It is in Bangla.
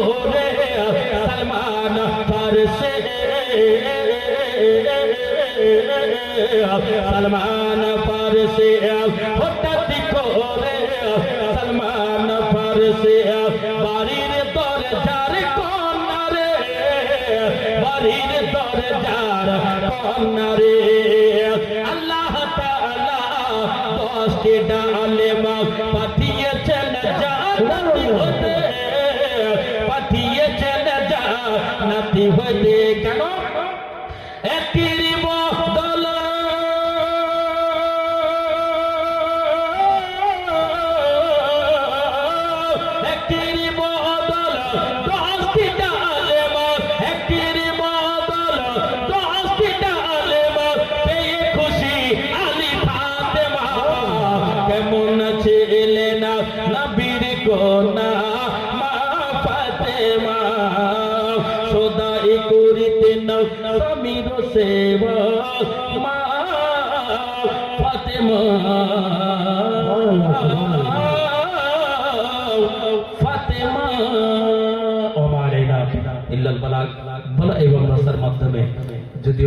করে সলমান ফারসি সলমান ফারসি হঠাৎ করে সলমান ফারসি বাড়ির দরজার কোনারে বাড়ির দরজার কোনারে আল্লাহ তাআলা 10টি ডালেমা পাঠিয়েছেন জান্নাতি হতে পাঠিয়েছেন জান্নাতি হতে কেন একটির বদল একটির বদল 10টি ডালেমা একটির বদল 10টি ডালেমা পেয়ে খুশি আলী ফাতেমা কেমন ছিলেন নবীর কন্যা মা ফাতেমা সদাই করিতেন স্বামীর সেবা মা ফাতেমা ফাতেমা ওয়া মা আলাইনা ইল্লাল বালাগ বলা এবং রাসূলের মাধ্যমে যদি